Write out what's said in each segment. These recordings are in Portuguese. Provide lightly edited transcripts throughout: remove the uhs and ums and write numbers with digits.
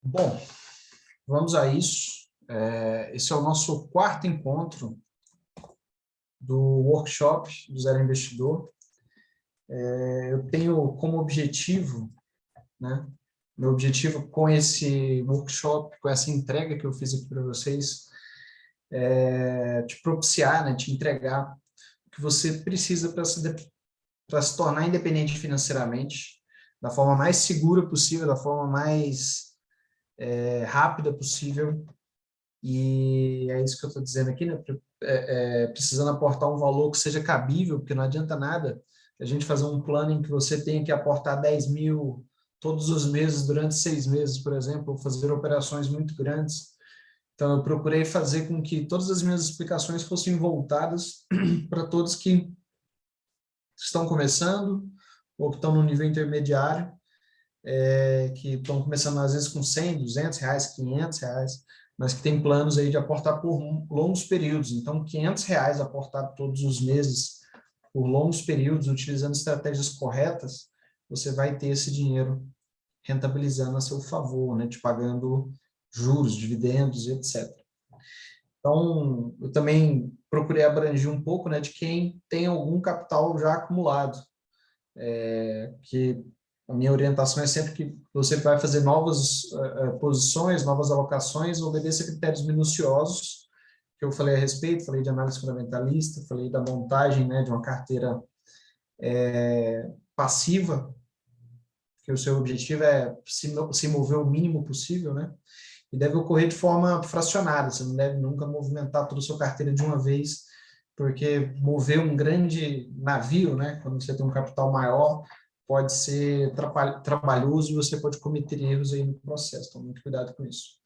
Bom, vamos a isso. Esse é o nosso quarto encontro do workshop do Zero Investidor. Eu tenho como objetivo, né, meu objetivo com esse workshop, com essa entrega que eu fiz aqui para vocês, te propiciar, né, te entregar o que você precisa para se tornar independente financeiramente, da forma mais segura possível, da forma mais rápida possível. E é isso que eu estou dizendo aqui, né? Precisando aportar um valor que seja cabível, porque não adianta nada a gente fazer um plano em que você tenha que aportar 10 mil todos os meses, durante 6 meses, por exemplo, ou fazer operações muito grandes. Então, eu procurei fazer com que todas as minhas explicações fossem voltadas para todos que estão começando ou que estão no nível intermediário, que estão começando às vezes com 100, 200 reais, 500 reais, mas que tem planos aí de aportar por longos períodos. Então, 500 reais aportado todos os meses por longos períodos, utilizando estratégias corretas, você vai ter esse dinheiro rentabilizando a seu favor, né, te pagando juros, dividendos e etc. Então, eu também procurei abranger um pouco, né, de quem tem algum capital já acumulado, que a minha orientação é sempre que você vai fazer novas posições, novas alocações, obedeça a critérios minuciosos, que eu falei a respeito, falei de análise fundamentalista, falei da montagem, né, de uma carteira passiva, que o seu objetivo é se mover o mínimo possível, né, e deve ocorrer de forma fracionada, você não deve nunca movimentar toda a sua carteira de uma vez, porque mover um grande navio, né, quando você tem um capital maior, pode ser trabalhoso e você pode cometer erros aí no processo, então muito cuidado com isso.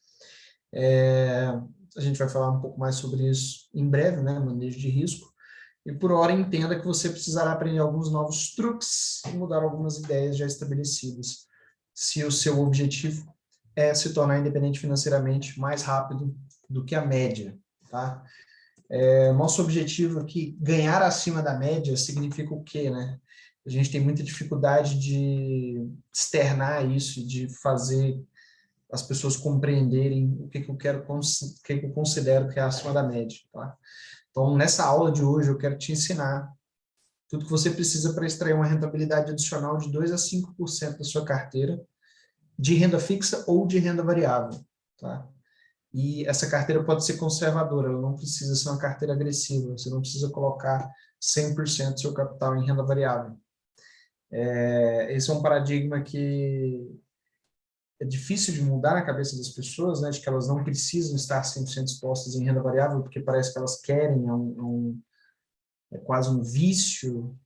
A gente vai falar um pouco mais sobre isso em breve, né, manejo de risco, e por hora entenda que você precisará aprender alguns novos truques e mudar algumas ideias já estabelecidas, se o seu objetivo é se tornar independente financeiramente mais rápido do que a média, tá? Nosso objetivo aqui, ganhar acima da média, significa o quê, né? A gente tem muita dificuldade de externar isso, de fazer as pessoas compreenderem o que eu quero, o que eu considero que é acima da média, tá? Então, nessa aula de hoje, eu quero te ensinar tudo que você precisa para extrair uma rentabilidade adicional de 2 a 5% da sua carteira, de renda fixa ou de renda variável, tá? E essa carteira pode ser conservadora, ela não precisa ser uma carteira agressiva, você não precisa colocar 100% do seu capital em renda variável. Esse é um paradigma que é difícil de mudar na cabeça das pessoas, né, de que elas não precisam estar 100% expostas em renda variável, porque parece que elas querem, é quase um vício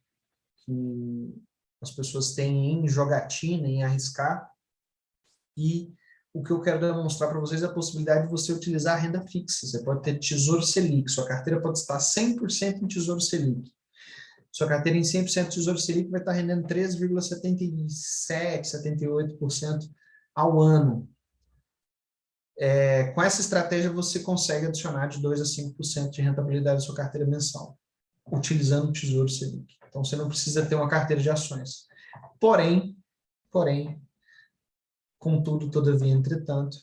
que as pessoas têm em jogatina, em arriscar, e o que eu quero demonstrar para vocês é a possibilidade de você utilizar a renda fixa. Você pode ter Tesouro Selic, sua carteira pode estar 100% em Tesouro Selic. Sua carteira em 100% Tesouro Selic vai estar rendendo 3,77%, 78% ao ano. Com essa estratégia, você consegue adicionar de 2 a 5% de rentabilidade à sua carteira mensal, utilizando o Tesouro Selic. Então, você não precisa ter uma carteira de ações. Porém, contudo, todavia, entretanto,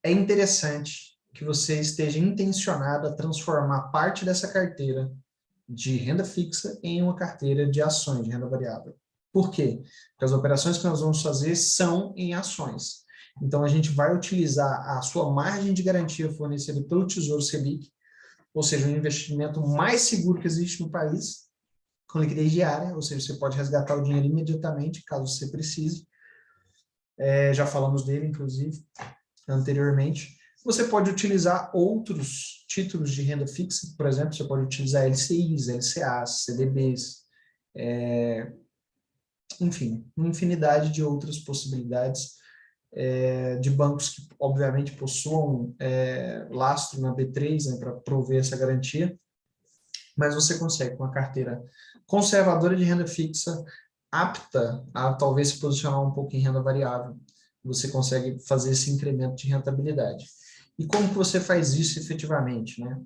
é interessante que você esteja intencionado a transformar parte dessa carteira de renda fixa em uma carteira de ações, de renda variável. Por quê? Porque as operações que nós vamos fazer são em ações. Então, a gente vai utilizar a sua margem de garantia fornecida pelo Tesouro Selic, ou seja, um investimento mais seguro que existe no país, com liquidez diária, ou seja, você pode resgatar o dinheiro imediatamente, caso você precise. Já falamos dele, inclusive, anteriormente. Você pode utilizar outros títulos de renda fixa, por exemplo, você pode utilizar LCIs, LCAs, CDBs, enfim, uma infinidade de outras possibilidades de bancos que, obviamente, possuam lastro na B3, né, para prover essa garantia, mas você consegue com uma carteira conservadora de renda fixa, apta a talvez se posicionar um pouco em renda variável, você consegue fazer esse incremento de rentabilidade. E como que você faz isso efetivamente, né?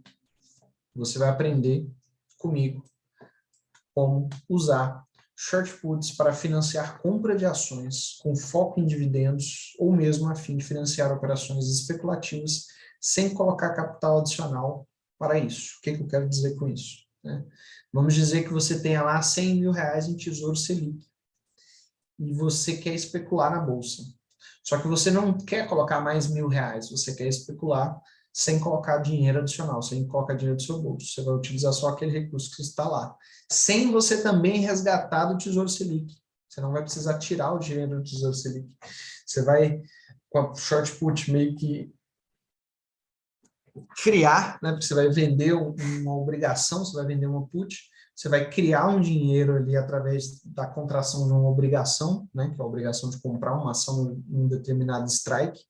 Você vai aprender comigo como usar short puts para financiar compra de ações com foco em dividendos ou mesmo a fim de financiar operações especulativas sem colocar capital adicional para isso. O que eu quero dizer com isso? Né? Vamos dizer que você tenha lá R$ 100.000 em Tesouro Selic e você quer especular na bolsa. Só que você não quer colocar mais R$ 1.000, você quer especular sem colocar dinheiro adicional, sem colocar dinheiro do seu bolso. Você vai utilizar só aquele recurso que está lá. Sem você também resgatar do Tesouro Selic. Você não vai precisar tirar o dinheiro do Tesouro Selic. Você vai, com a short put, meio que criar, né? Porque você vai vender uma obrigação, você vai vender uma put, você vai criar um dinheiro ali através da contração de uma obrigação, né? Que é a obrigação de comprar uma ação em um determinado strike.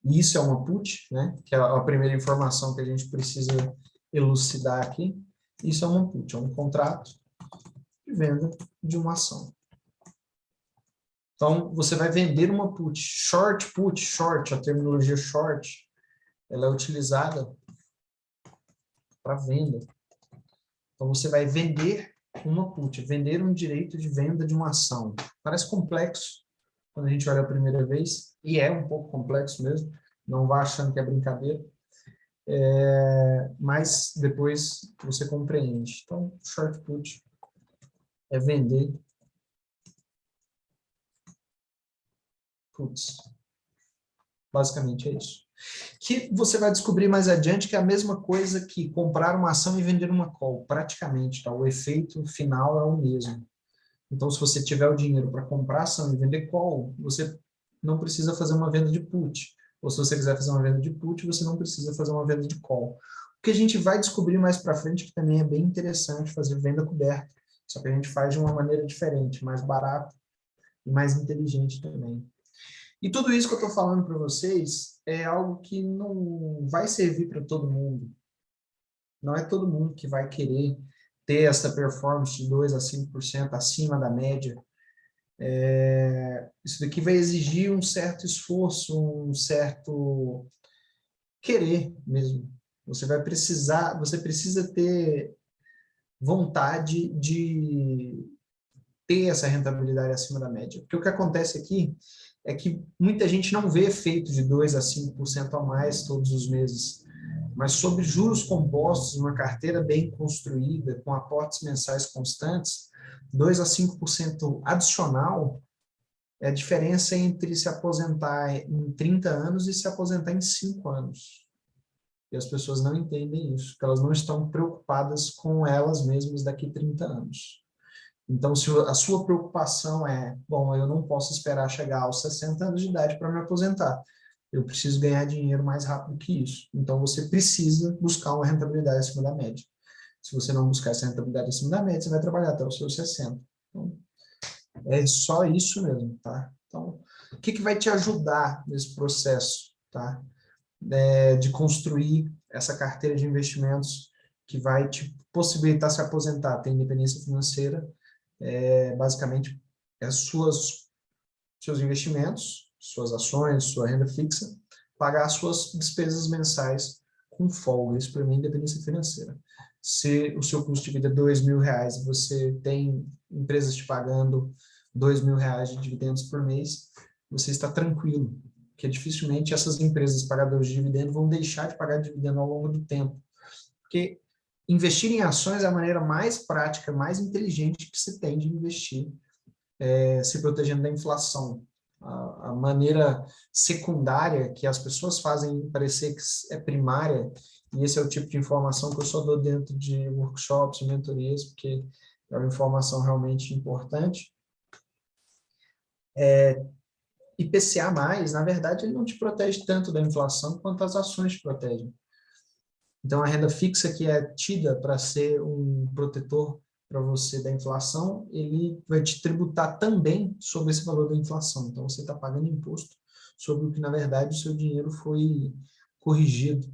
E isso é uma put, né? Que é a primeira informação que a gente precisa elucidar aqui. Isso é uma put, é um contrato de venda de uma ação. Então, você vai vender uma put. Short, a terminologia short, ela é utilizada para venda. Então, você vai vender uma put, vender um direito de venda de uma ação. Parece complexo quando a gente olha a primeira vez, e é um pouco complexo mesmo, não vá achando que é brincadeira, mas depois você compreende. Então, short put é vender puts. Basicamente é isso. Que você vai descobrir mais adiante que é a mesma coisa que comprar uma ação e vender uma call, praticamente, tá? O efeito final é o mesmo. Então, se você tiver o dinheiro para comprar ação e vender call, você não precisa fazer uma venda de put. Ou se você quiser fazer uma venda de put, você não precisa fazer uma venda de call. O que a gente vai descobrir mais para frente, que também é bem interessante fazer venda coberta. Só que a gente faz de uma maneira diferente, mais barata e mais inteligente também. E tudo isso que eu estou falando para vocês é algo que não vai servir para todo mundo. Não é todo mundo que vai querer ter essa performance de 2 a 5% acima da média. Isso daqui vai exigir um certo esforço, um certo querer mesmo. Você precisa ter vontade de ter essa rentabilidade acima da média. Porque o que acontece aqui é que muita gente não vê efeito de 2 a 5% a mais todos os meses. Mas sobre juros compostos, uma carteira bem construída, com aportes mensais constantes, 2 a 5% adicional é a diferença entre se aposentar em 30 anos e se aposentar em 5 anos. E as pessoas não entendem isso, porque elas não estão preocupadas com elas mesmas daqui a 30 anos. Então, se a sua preocupação é, bom, eu não posso esperar chegar aos 60 anos de idade para me aposentar. Eu preciso ganhar dinheiro mais rápido que isso. Então, você precisa buscar uma rentabilidade acima da média. Se você não buscar essa rentabilidade acima da média, você vai trabalhar até os seus 60. Então, é só isso mesmo, tá? Então, o que vai te ajudar nesse processo, tá? De construir essa carteira de investimentos que vai te possibilitar se aposentar, ter independência financeira, basicamente, seus investimentos, suas ações, sua renda fixa, pagar suas despesas mensais com folga. Isso para mim é independência financeira. Se o seu custo de vida é R$ 2.000 e você tem empresas te pagando R$ 2.000 de dividendos por mês, você está tranquilo, porque dificilmente essas empresas pagadoras de dividendo vão deixar de pagar dividendo ao longo do tempo. Porque investir em ações é a maneira mais prática, mais inteligente que se tem de investir, se protegendo da inflação. A maneira secundária que as pessoas fazem parecer que é primária, e esse é o tipo de informação que eu só dou dentro de workshops e mentorias, porque é uma informação realmente importante. IPCA+, na verdade, ele não te protege tanto da inflação quanto as ações te protegem. Então, a renda fixa, que é tida para ser um protetor para você da inflação, ele vai te tributar também sobre esse valor da inflação. Então, você está pagando imposto sobre o que, na verdade, o seu dinheiro foi corrigido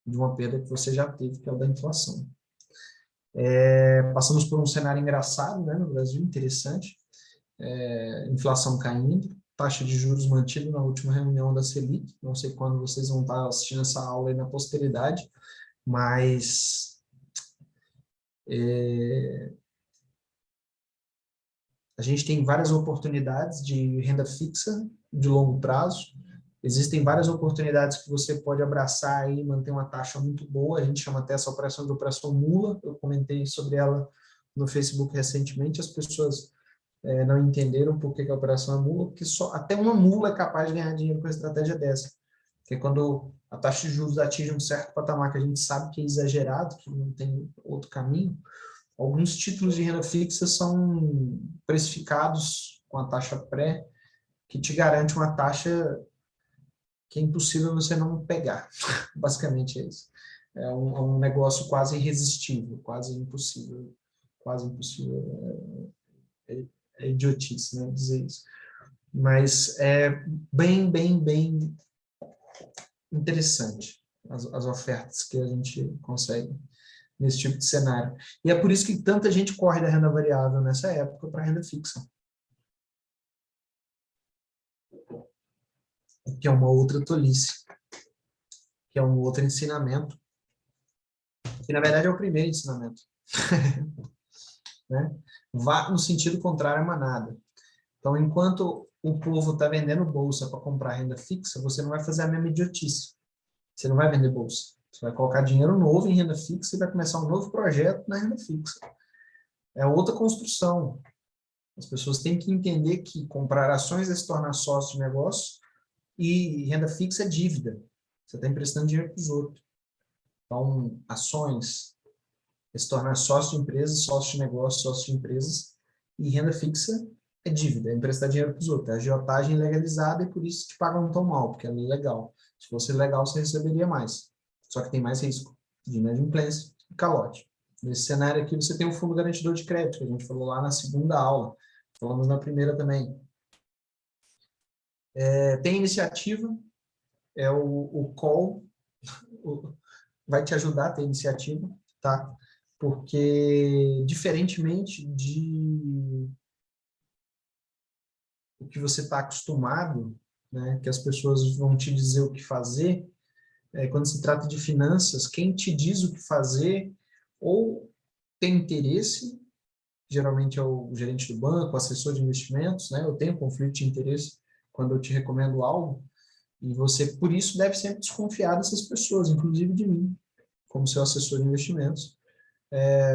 de uma perda que você já teve, que é o da inflação. Passamos por um cenário engraçado, né, no Brasil, interessante. Inflação caindo, taxa de juros mantida na última reunião da Selic. Não sei quando vocês vão estar assistindo essa aula aí na posteridade, mas A gente tem várias oportunidades de renda fixa de longo prazo. Existem várias oportunidades que você pode abraçar e manter uma taxa muito boa. A gente chama até essa operação de operação mula. Eu comentei sobre ela no Facebook recentemente. As pessoas não entenderam por que a operação é mula, porque até uma mula é capaz de ganhar dinheiro com uma estratégia dessa. Que é quando a taxa de juros atinge um certo patamar que a gente sabe que é exagerado, que não tem outro caminho. Alguns títulos de renda fixa são precificados com a taxa pré, que te garante uma taxa que é impossível você não pegar. Basicamente é isso. É um negócio quase irresistível, quase impossível. Quase impossível. É idiotice, né, dizer isso. Mas é bem interessante as ofertas que a gente consegue nesse tipo de cenário. E é por isso que tanta gente corre da renda variável nessa época para a renda fixa. Que é uma outra tolice, que é um outro ensinamento, que na verdade é o primeiro ensinamento. Né? Vá no sentido contrário à manada. Então, enquanto o povo está vendendo bolsa para comprar renda fixa, você não vai fazer a mesma idiotice. Você não vai vender bolsa. Você vai colocar dinheiro novo em renda fixa e vai começar um novo projeto na renda fixa. É outra construção. As pessoas têm que entender que comprar ações é se tornar sócio de negócio e renda fixa é dívida. Você está emprestando dinheiro para os outros. Então, ações é se tornar sócio de empresas, sócio de negócio, sócio de empresas, e renda fixa é dívida, é emprestar dinheiro para os outros. É agiotagem legalizada e por isso te pagam tão mal, porque é legal. Se fosse legal, você receberia mais. Só que tem mais risco de inadimplência e calote. Nesse cenário aqui, você tem o fundo garantidor de crédito, que a gente falou lá na segunda aula. Falamos na primeira também. Tem iniciativa, o call, vai te ajudar a ter iniciativa, tá? Porque, diferentemente de o que você está acostumado, né, que as pessoas vão te dizer o que fazer, quando se trata de finanças, quem te diz o que fazer ou tem interesse, geralmente é o gerente do banco, o assessor de investimentos, né? Eu tenho conflito de interesse quando eu te recomendo algo, e você, por isso, deve sempre desconfiar dessas pessoas, inclusive de mim, como seu assessor de investimentos.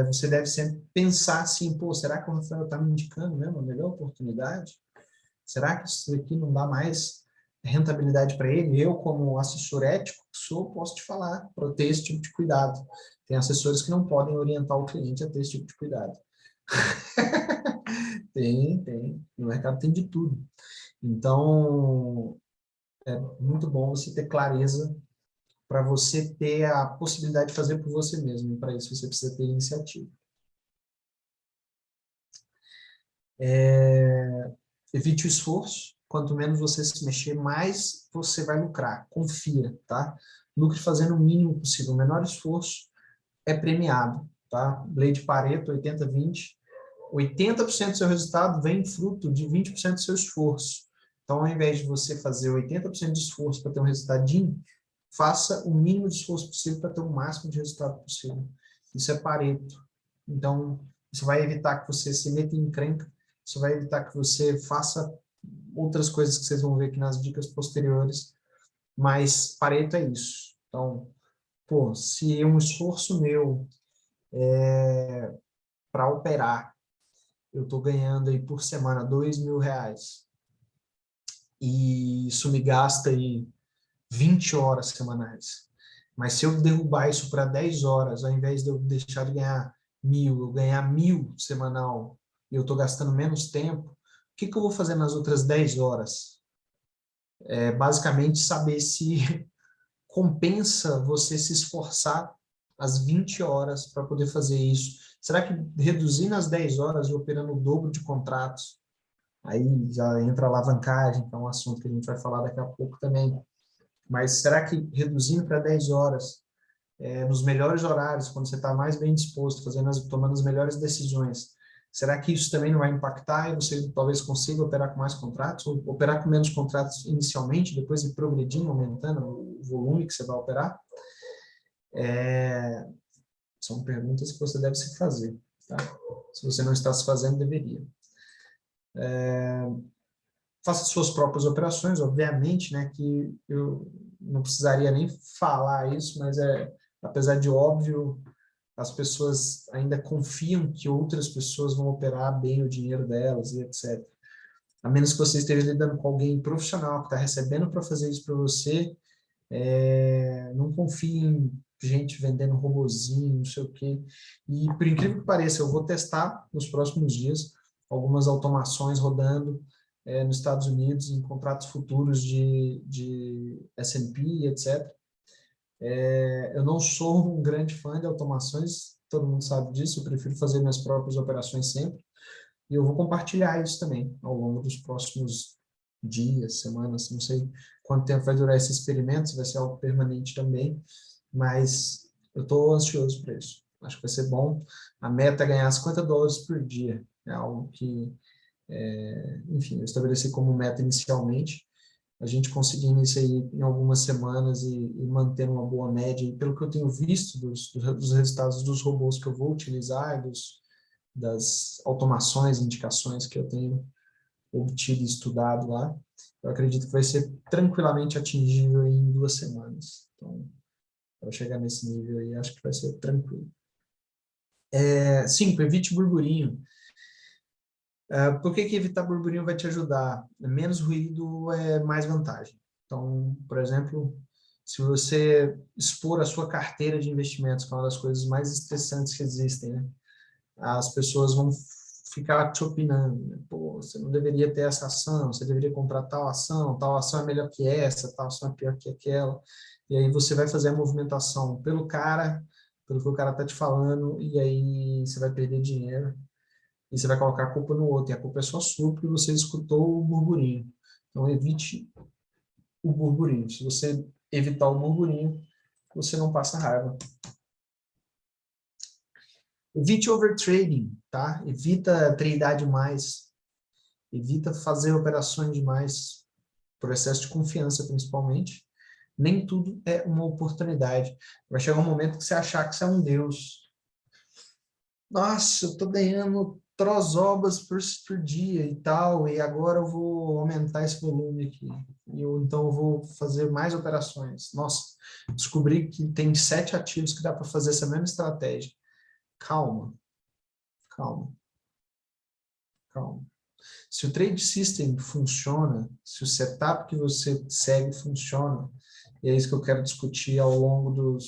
Você deve sempre pensar assim, pô, será que o Rafael está me indicando mesmo a melhor oportunidade? Será que isso aqui não dá mais rentabilidade para ele? Eu, como assessor ético que sou, posso te falar para ter esse tipo de cuidado. Tem assessores que não podem orientar o cliente a ter esse tipo de cuidado. Tem. No mercado tem de tudo. Então, é muito bom você ter clareza para você ter a possibilidade de fazer por você mesmo. E para isso você precisa ter iniciativa. Evite o esforço. Quanto menos você se mexer, mais você vai lucrar. Confia, tá? Lucre fazendo o mínimo possível. O menor esforço é premiado, tá? Lei de Pareto, 80-20. 80% do seu resultado vem fruto de 20% do seu esforço. Então, ao invés de você fazer 80% de esforço para ter um resultadinho, faça o mínimo de esforço possível para ter o máximo de resultado possível. Isso é Pareto. Então, isso vai evitar que você se meta em encrenca, isso vai evitar que você faça outras coisas que vocês vão ver aqui nas dicas posteriores, mas Pareto é isso. Então, pô, se um esforço meu para operar, eu estou ganhando aí por semana R$ 2.000, e isso me gasta aí 20 horas semanais. Mas se eu derrubar isso para 10 horas, ao invés de eu deixar de ganhar 1.000, eu ganhar 1.000 semanal, e eu estou gastando menos tempo, o que eu vou fazer nas outras 10 horas? Basicamente saber se compensa você se esforçar as 20 horas para poder fazer isso. Será que reduzindo as 10 horas e operando o dobro de contratos, aí já entra a alavancagem, que é um assunto que a gente vai falar daqui a pouco também. Mas será que reduzindo para 10 horas, nos melhores horários, quando você está mais bem disposto, tomando as melhores decisões, será que isso também não vai impactar e você talvez consiga operar com mais contratos, ou operar com menos contratos inicialmente, depois ir progredindo, aumentando o volume que você vai operar? São perguntas que você deve se fazer, tá? Se você não está se fazendo, deveria. Faça suas próprias operações, obviamente, né, que eu não precisaria nem falar isso, mas apesar de óbvio, as pessoas ainda confiam que outras pessoas vão operar bem o dinheiro delas e etc. A menos que você esteja lidando com alguém profissional que está recebendo para fazer isso para você, não confie em gente vendendo robozinho, não sei o quê. E, por incrível que pareça, eu vou testar nos próximos dias algumas automações rodando nos Estados Unidos, em contratos futuros de S&P, etc. Eu não sou um grande fã de automações, todo mundo sabe disso, eu prefiro fazer minhas próprias operações sempre. E eu vou compartilhar isso também ao longo dos próximos dias, semanas, não sei quanto tempo vai durar esse experimento, se vai ser algo permanente também, mas eu estou ansioso para isso. Acho que vai ser bom. A meta é ganhar $50 por dia. É algo que, enfim, eu estabeleci como meta inicialmente. A gente conseguindo isso aí em algumas semanas e mantendo uma boa média, e pelo que eu tenho visto dos resultados dos robôs que eu vou utilizar, das automações, indicações que eu tenho obtido e estudado lá, eu acredito que vai ser tranquilamente atingível em 2 semanas. Então, para chegar nesse nível aí, acho que vai ser tranquilo. 5, evite burburinho. Por que evitar burburinho vai te ajudar? Menos ruído é mais vantagem. Então, por exemplo, se você expor a sua carteira de investimentos, que é uma das coisas mais estressantes que existem, né? As pessoas vão ficar te opinando, né? Pô, você não deveria ter essa ação, você deveria comprar tal ação é melhor que essa, tal ação é pior que aquela. E aí você vai fazer a movimentação pelo que o cara está te falando, e aí você vai perder dinheiro, e você vai colocar a culpa no outro, e a culpa é só sua porque você escutou o burburinho. Então evite o burburinho. Se você evitar o burburinho, você não passa raiva. Evite overtrading, tá? Evita tradear demais. Evita fazer operações demais, por excesso de confiança, principalmente. Nem tudo é uma oportunidade. Vai chegar um momento que você achar que você é um deus. Nossa, eu estou ganhando trozobas por dia e tal, e agora eu vou aumentar esse volume aqui. Então eu vou fazer mais operações. Nossa, descobri que tem 7 ativos que dá para fazer essa mesma estratégia. Calma, calma, calma. Se o trade system funciona, se o setup que você segue funciona, e é isso que eu quero discutir ao longo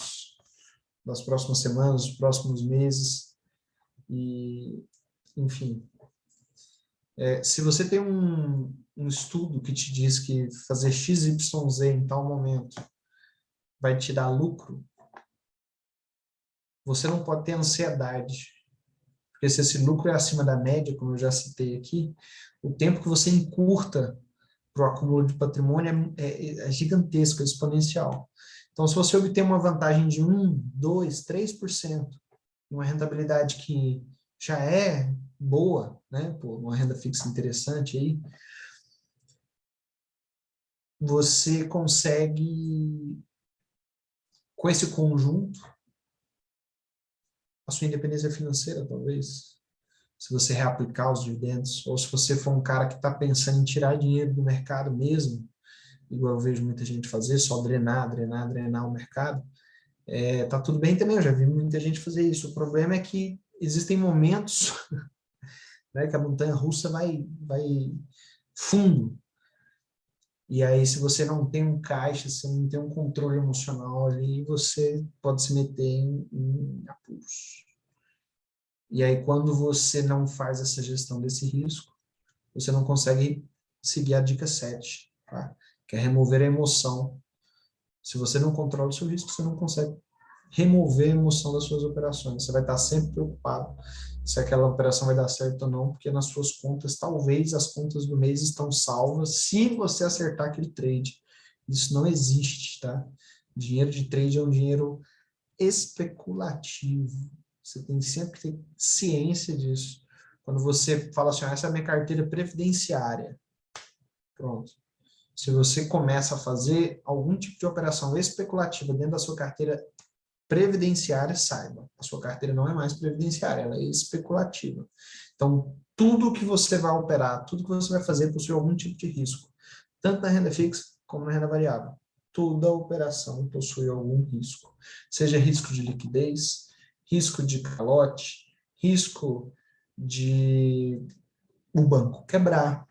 das próximas semanas, dos próximos meses, e, enfim. Se você tem um estudo que te diz que fazer XYZ em tal momento vai te dar lucro, você não pode ter ansiedade. Porque se esse lucro é acima da média, como eu já citei aqui, o tempo que você encurta para o acúmulo de patrimônio é gigantesco, é exponencial. Então, se você obter uma vantagem de 1, 2, 3%, uma rentabilidade que já é boa, né, por uma renda fixa interessante aí, você consegue, com esse conjunto, a sua independência financeira, talvez, se você reaplicar os dividendos, ou se você for um cara que está pensando em tirar dinheiro do mercado mesmo, igual eu vejo muita gente fazer, só drenar, drenar, drenar o mercado, tá tudo bem também, eu já vi muita gente fazer isso. O problema é que existem momentos né, que a montanha-russa vai fundo. E aí, se você não tem um caixa, se não tem um controle emocional ali, você pode se meter em apuros. E aí, quando você não faz essa gestão desse risco, você não consegue seguir a dica 7, tá? Que é remover a emoção. Se você não controla o seu risco, você não consegue remover a emoção das suas operações. Você vai estar sempre preocupado se aquela operação vai dar certo ou não, porque nas suas contas, talvez as contas do mês estão salvas se você acertar aquele trade. Isso não existe, tá? Dinheiro de trade é um dinheiro especulativo. Você tem sempre que ter ciência disso. Quando você fala assim, essa é a minha carteira previdenciária. Pronto. Se você começa a fazer algum tipo de operação especulativa dentro da sua carteira previdenciária, saiba, a sua carteira não é mais previdenciária, ela é especulativa. Então, tudo que você vai operar, tudo que você vai fazer possui algum tipo de risco, tanto na renda fixa como na renda variável. Toda operação possui algum risco, seja risco de liquidez, risco de calote, risco de o banco quebrar,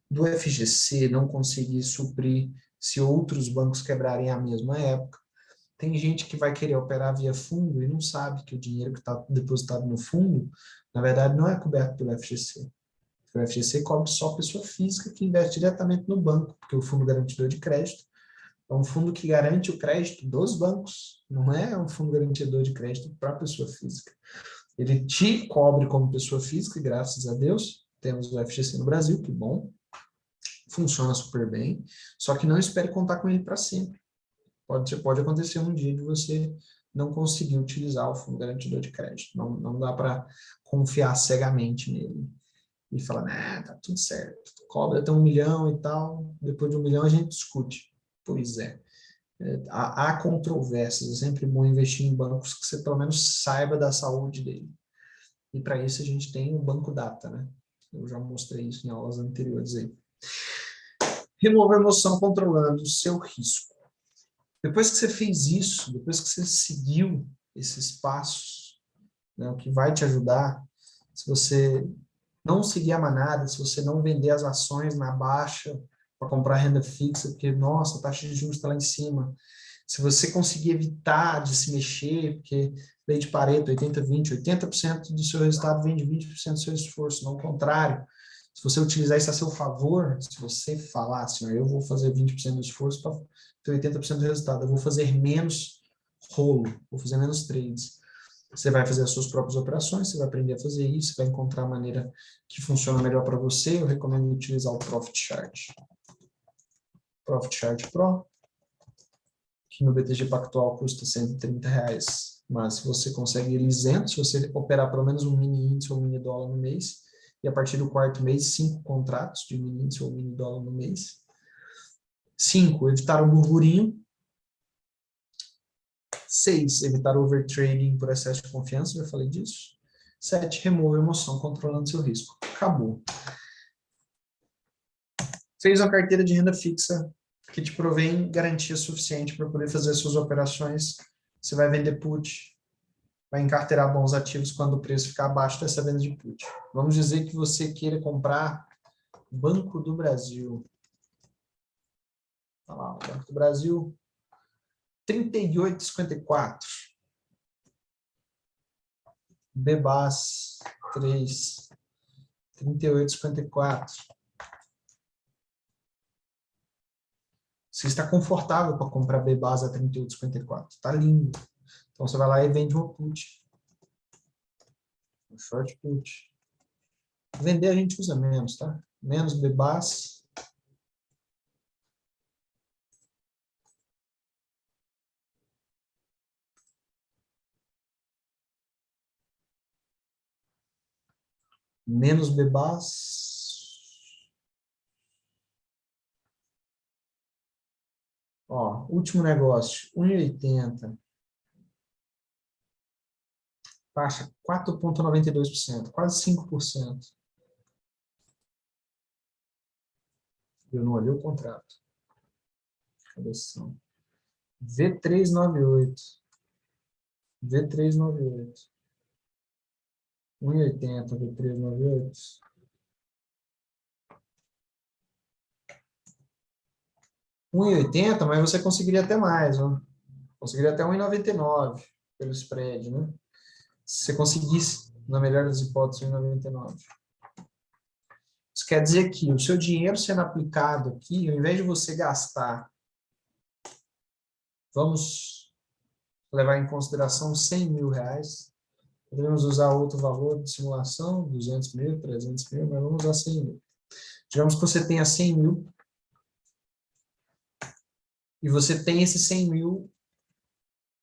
do FGC não conseguir suprir se outros bancos quebrarem à mesma época. Tem gente que vai querer operar via fundo e não sabe que o dinheiro que está depositado no fundo, na verdade, não é coberto pelo FGC. O FGC cobre só pessoa física que investe diretamente no banco, porque o fundo garantidor de crédito é um fundo que garante o crédito dos bancos, não é um fundo garantidor de crédito para a pessoa física. Ele te cobre como pessoa física, graças a Deus, temos o FGC no Brasil, que bom, funciona super bem, só que não espere contar com ele para sempre. Pode acontecer um dia de você não conseguir utilizar o fundo garantidor de crédito, não dá para confiar cegamente nele e falar, nah, tá tudo certo, cobra até 1 milhão e tal, depois de 1 milhão a gente discute. Pois é. Há controvérsias, é sempre bom investir em bancos que você pelo menos saiba da saúde dele. E para isso a gente tem o Banco Data, né? Eu já mostrei isso em aulas anteriores aí. Remover a emoção controlando o seu risco. Depois que você fez isso, depois que você seguiu esses passos, né, o que vai te ajudar, se você não seguir a manada, se você não vender as ações na baixa para comprar renda fixa, porque, nossa, a taxa de juros está lá em cima, se você conseguir evitar de se mexer, porque lei de Pareto, 80-20, 80% do seu resultado vem de 20% do seu esforço, não o contrário. Se você utilizar isso a seu favor, se você falar assim, eu vou fazer 20% do esforço para ter 80% do resultado, eu vou fazer menos rolo, vou fazer menos trades. Você vai fazer as suas próprias operações, você vai aprender a fazer isso, você vai encontrar a maneira que funciona melhor para você. Eu recomendo utilizar o Profit Chart. Profit Chart Pro, que no BTG Pactual custa R$130, mas se você consegue ele isento, se você operar pelo menos um mini índice ou mini dólar no mês, e a partir do quarto mês, 5 contratos de mini índice ou mini dólar no mês. 5, evitar o burburinho. 6, evitar overtrading por excesso de confiança, já falei disso. 7, remove a emoção controlando seu risco. Acabou. Fez uma carteira de renda fixa que te provém garantia suficiente para poder fazer as suas operações. Você vai vender put, vai encarteirar bons ativos quando o preço ficar abaixo dessa venda de put. Vamos dizer que você queira comprar Banco do Brasil. Olha lá, Banco do Brasil, 38,54. Bebas 3, 38,54. Você está confortável para comprar Bebas a 38,54. Está lindo. Então você vai lá e vende uma put. Um short put. Vender a gente usa menos, tá? Menos Bebas. Menos Bebas. Ó, último negócio, 1,80. Taxa 4,92%, quase 5%. Eu não olhei o contrato. Cabeção. V398. V398. 1,80, V398. R$1,80, mas você conseguiria até mais, ó. Conseguiria até 1,99 pelo spread, né? Se você conseguisse, na melhor das hipóteses, 1,99. Isso quer dizer que o seu dinheiro sendo aplicado aqui, ao invés de você gastar, vamos levar em consideração R$100.000, podemos usar outro valor de simulação, 200 mil, 300 mil, mas vamos usar 100 mil. Digamos que você tenha 100 mil, e você tem esses 100 mil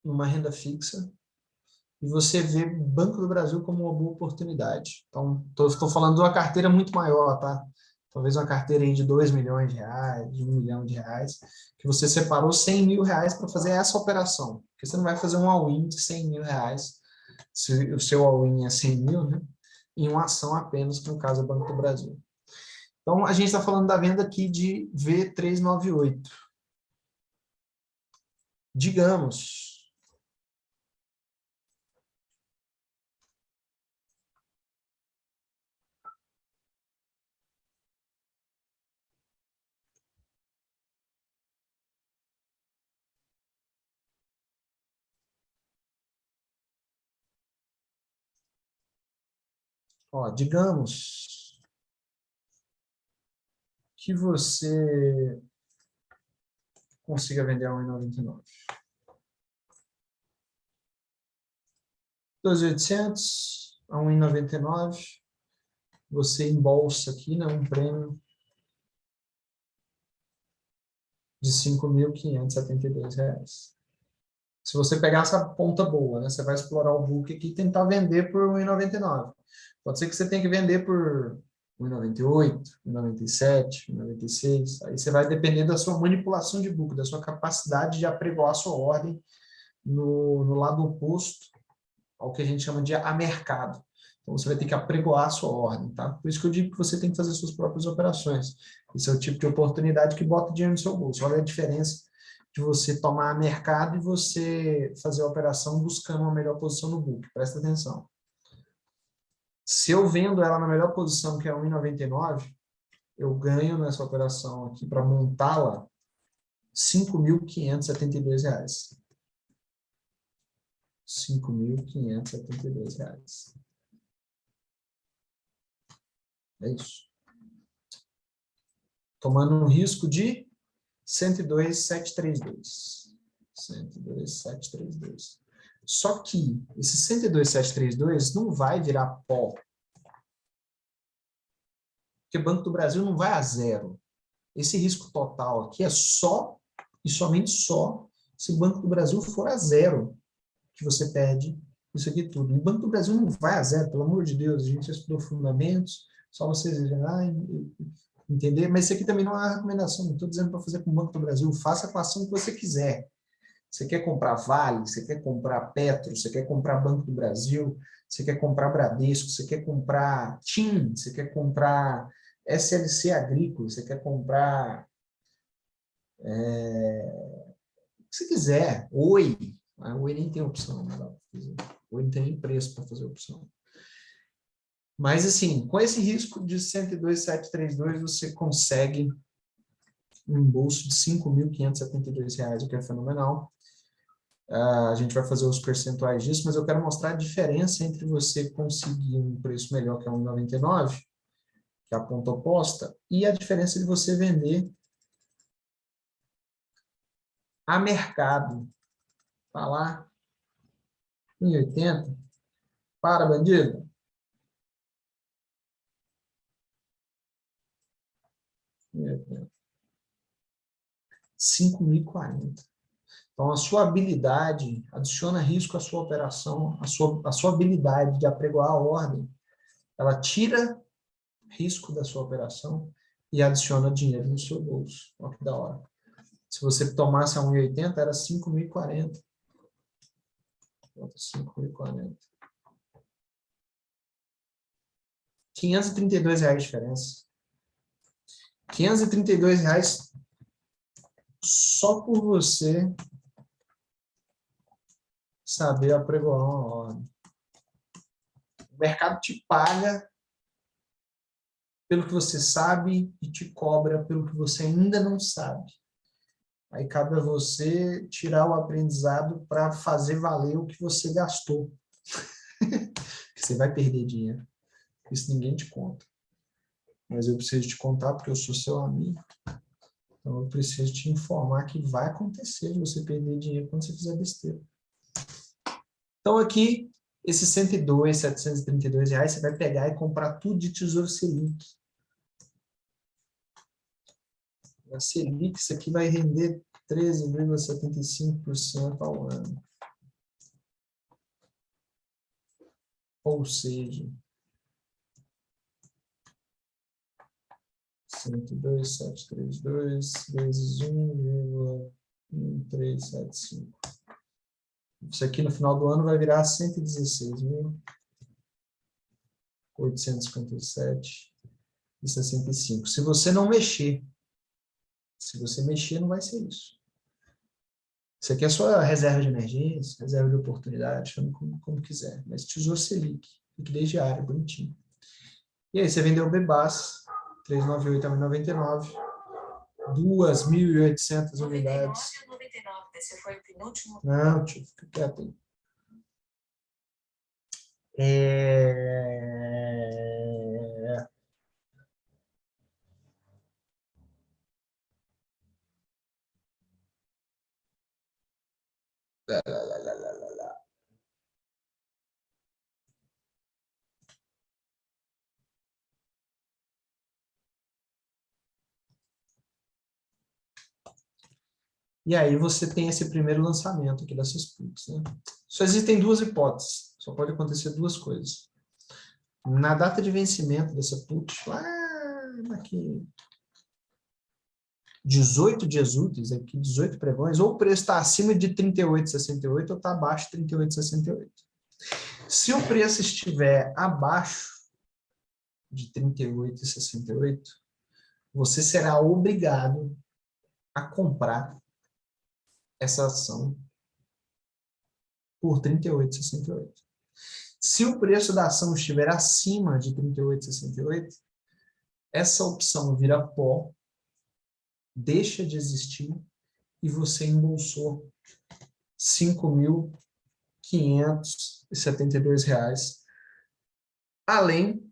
numa renda fixa, e você vê o Banco do Brasil como uma boa oportunidade. Então, estou falando de uma carteira muito maior, tá? talvez uma carteira aí de 2 milhões de reais, de 1 milhão de reais, que você separou 100 mil reais para fazer essa operação. Porque você não vai fazer um all-in de 100 mil reais, se o seu all-in é 100 mil, né? Em uma ação apenas, que no caso é o Banco do Brasil. Então, a gente está falando da venda aqui de V398. Digamos, digamos que você consiga vender a 1,99. 2.800 a 1,99. Você embolsa aqui, né, um prêmio de R$ 5.572. Se você pegar essa ponta boa, né, você vai explorar o book aqui e tentar vender por 1,99. Pode ser que você tenha que vender por 1,98, 1,97, 1,96. Aí você vai depender da sua manipulação de book, da sua capacidade de apregoar a sua ordem no lado oposto ao que a gente chama de a mercado. Então, você vai ter que apregoar a sua ordem, tá? Por isso que eu digo que você tem que fazer suas próprias operações. Esse é o tipo de oportunidade que bota dinheiro no seu bolso. Olha a diferença de você tomar mercado e você fazer a operação buscando uma melhor posição no book. Presta atenção. Se eu vendo ela na melhor posição, que é 1,99, eu ganho nessa operação aqui para montá-la R$ 5.572. R$ 5.572. É isso. Tomando um risco de 102.732. 102.732. Só que esse 102.732 não vai virar pó. Porque o Banco do Brasil não vai a zero. Esse risco total aqui é só e somente só se o Banco do Brasil for a zero, que você perde isso aqui tudo. E o Banco do Brasil não vai a zero, pelo amor de Deus, a gente já estudou fundamentos, só vocês entender, mas isso aqui também não é uma recomendação, não estou dizendo para fazer com o Banco do Brasil, faça com a ação que você quiser. Você quer comprar Vale, você quer comprar Petro, você quer comprar Banco do Brasil, você quer comprar Bradesco, você quer comprar TIM, você quer comprar SLC Agrícola, você quer comprar o que você quiser. Oi. A Oi nem tem opção. Não dá pra fazer. Oi não tem nem preço para fazer opção. Mas, assim, com esse risco de 102.732, você consegue um bolso de R$ 5.572, o que é fenomenal. A gente vai fazer os percentuais disso, mas eu quero mostrar a diferença entre você conseguir um preço melhor, que é 1,99, que é a ponta oposta, e a diferença de você vender a mercado. Tá lá, 1,80. Para, bandido. 5.040. Então, a sua habilidade, adiciona risco à sua operação, a sua habilidade de apregoar a ordem, ela tira risco da sua operação e adiciona dinheiro no seu bolso. Olha que da hora. Se você tomasse a 1,80, era 5.040. 5.040. R$ 532 de diferença. R$ 532 só por você saber apregoar uma ordem. O mercado te paga pelo que você sabe e te cobra pelo que você ainda não sabe. Aí cabe a você tirar o aprendizado para fazer valer o que você gastou. Você vai perder dinheiro. Isso ninguém te conta. Mas eu preciso te contar porque eu sou seu amigo. Então eu preciso te informar que vai acontecer de você perder dinheiro quando você fizer besteira. Então aqui, esses R$ 102.732, você vai pegar e comprar tudo de Tesouro Selic. A Selic, isso aqui vai render 13,75% ao ano. Ou seja, 102.732 vezes 1,1375. Isso aqui no final do ano vai virar 116.857,65. Se você não mexer, se você mexer, não vai ser isso. Isso aqui é só reserva de emergência, reserva de oportunidade, chama como quiser. Mas Tesouro Selic, liquidez diária, bonitinho. E aí, você vendeu o Bebas, 398,99, 2.800 unidades. 99, esse foi o penúltimo. Não, tio, fica quieto aí. E aí você tem esse primeiro lançamento aqui dessas puts, né? Só existem duas hipóteses, só pode acontecer duas coisas. Na data de vencimento dessa put, lá aqui, 18 dias úteis, aqui 18 pregões, ou o preço está acima de 38,68 ou está abaixo de 38,68. Se o preço estiver abaixo de 38,68, você será obrigado a comprar essa ação por 38,68. Se o preço da ação estiver acima de 38,68, essa opção vira pó, deixa de existir e você embolsou R$ 5.572, além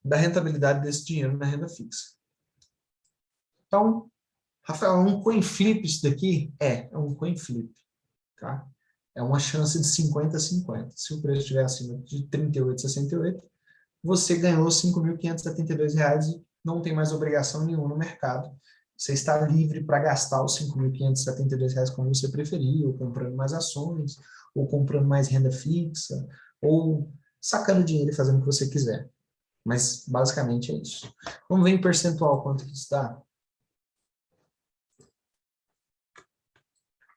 da rentabilidade desse dinheiro na renda fixa. Então, Rafael, é um coin flip isso daqui? É um coin flip, tá? É uma chance de 50-50. Se o preço estiver acima de 38,68, você ganhou R$ 5.572 e não tem mais obrigação nenhuma no mercado. Você está livre para gastar os R$ 5.572 como você preferir, ou comprando mais ações, ou comprando mais renda fixa, ou sacando dinheiro e fazendo o que você quiser. Mas, basicamente, é isso. Vamos ver em percentual quanto que está.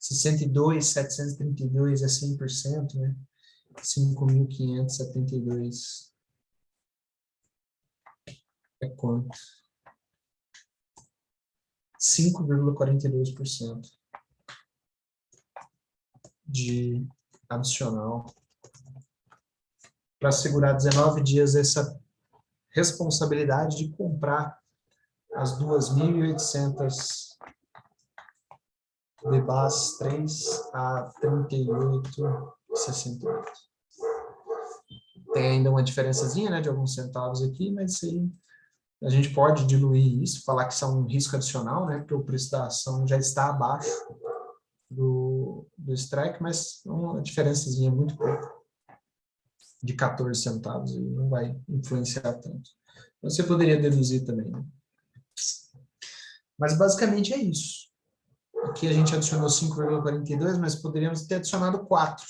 62.732 é 100%, né? 5.572 é quanto? 5,42% de adicional para segurar 19 dias essa responsabilidade de comprar as 2.800 Bebas 3 a 38,68. Tem ainda uma diferençazinha, né, de alguns centavos aqui, mas isso aí a gente pode diluir isso, falar que isso é um risco adicional, né, porque o preço da ação já está abaixo do strike, mas uma diferençazinha muito pouca, de 14 centavos, e não vai influenciar tanto. Você poderia deduzir também, né? Mas basicamente é isso. Aqui a gente adicionou 5,42, mas poderíamos ter adicionado 4.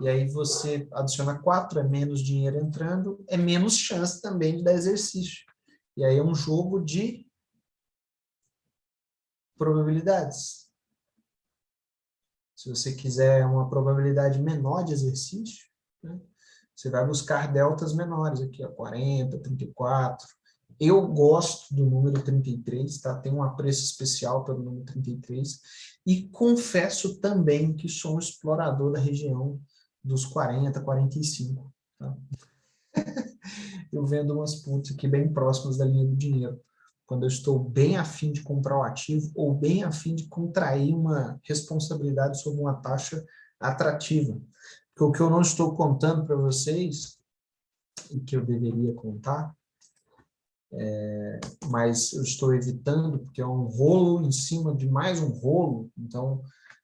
E aí você adiciona 4, é menos dinheiro entrando, é menos chance também de dar exercício. E aí é um jogo de probabilidades. Se você quiser uma probabilidade menor de exercício, né, você vai buscar deltas menores aqui, ó, 40, 34. Eu gosto do número 33, tá? Tem um apreço especial pelo número 33. E confesso também que sou um explorador da região dos 40, 45. Tá? Eu vendo umas puts aqui bem próximas da linha do dinheiro. Quando eu estou bem afim de comprar o ativo ou bem afim de contrair uma responsabilidade sobre uma taxa atrativa. Porque o que eu não estou contando para vocês, e que eu deveria contar, mas eu estou evitando, porque é um rolo em cima de mais um rolo, então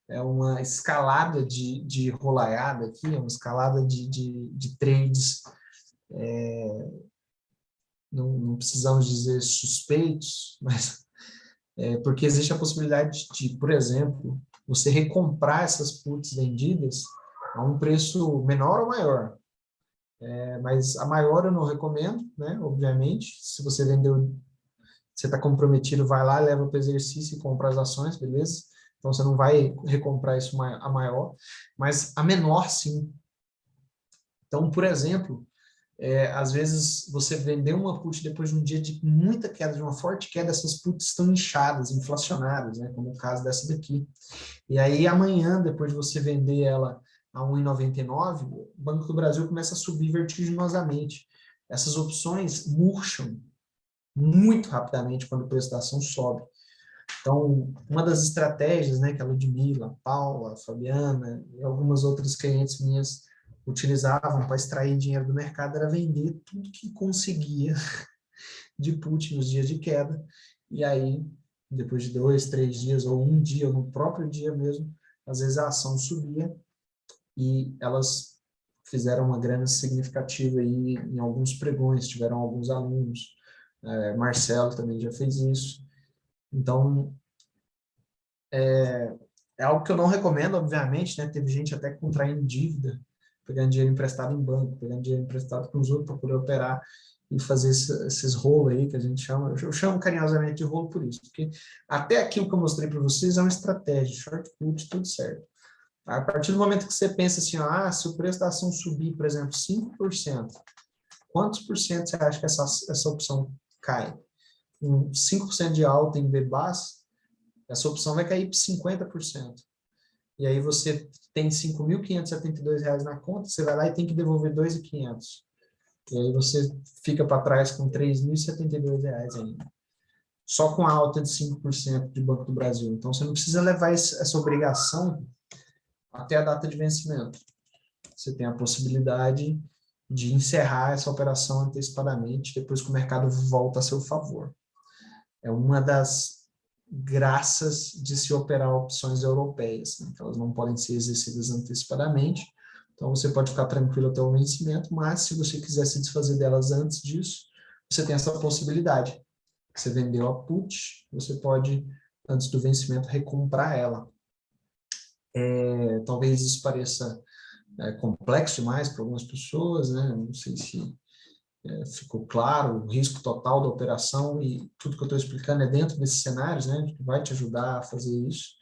é uma escalada de rolaiada aqui, é uma escalada de trades, não precisamos dizer suspeitos, mas porque existe a possibilidade de, por exemplo, você recomprar essas puts vendidas a um preço menor ou maior. Mas a maior eu não recomendo, né? Obviamente, se você vendeu você está comprometido, vai lá, leva para o exercício e compra as ações, beleza? Então, você não vai recomprar isso a maior, mas a menor, sim. Então, por exemplo, às vezes você vendeu uma put depois de um dia de muita queda, de uma forte queda, essas puts estão inchadas, inflacionadas, né, como o caso dessa daqui. E aí amanhã, depois de você vender ela a 1,99, o Banco do Brasil começa a subir vertiginosamente. Essas opções murcham muito rapidamente quando o preço da ação sobe. Então, uma das estratégias, né, que a Ludmila, a Paula, a Fabiana e algumas outras clientes minhas utilizavam para extrair dinheiro do mercado era vender tudo que conseguia de put nos dias de queda. E aí, depois de 2, 3 dias, ou um dia, ou no próprio dia mesmo, às vezes a ação subia e elas fizeram uma grana significativa aí em alguns pregões, tiveram alguns alunos. Marcelo também já fez isso. Então, é algo que eu não recomendo, obviamente, né? Teve gente até contraindo dívida, pegando dinheiro emprestado em banco, pegando dinheiro emprestado com os outros para poder operar e fazer esses rolos aí que a gente chama. Eu chamo carinhosamente de rolo por isso, porque até aquilo que eu mostrei para vocês é uma estratégia, short put, tudo certo. A partir do momento que você pensa assim, se o preço da ação subir, por exemplo, 5%, quantos por cento você acha que essa opção cai? 5% de alta em BBAS, essa opção vai cair para 50%. E aí você tem R$ 5.572 na conta, você vai lá e tem que devolver R$ 2.500. E aí você fica para trás com R$ 3.072 ainda. Só com a alta de 5% de Banco do Brasil. Então você não precisa levar essa obrigação até a data de vencimento. Você tem a possibilidade de encerrar essa operação antecipadamente depois que o mercado volta a seu favor. É uma das graças de se operar opções europeias, né? Elas não podem ser exercidas antecipadamente, então você pode ficar tranquilo até o vencimento, mas se você quiser se desfazer delas antes disso, você tem essa possibilidade. Você vendeu a put, você pode, antes do vencimento, recomprar ela. Talvez isso pareça complexo demais para algumas pessoas, né? Não sei se ficou claro o risco total da operação e tudo que eu estou explicando é dentro desses cenários, né, que vai te ajudar a fazer isso.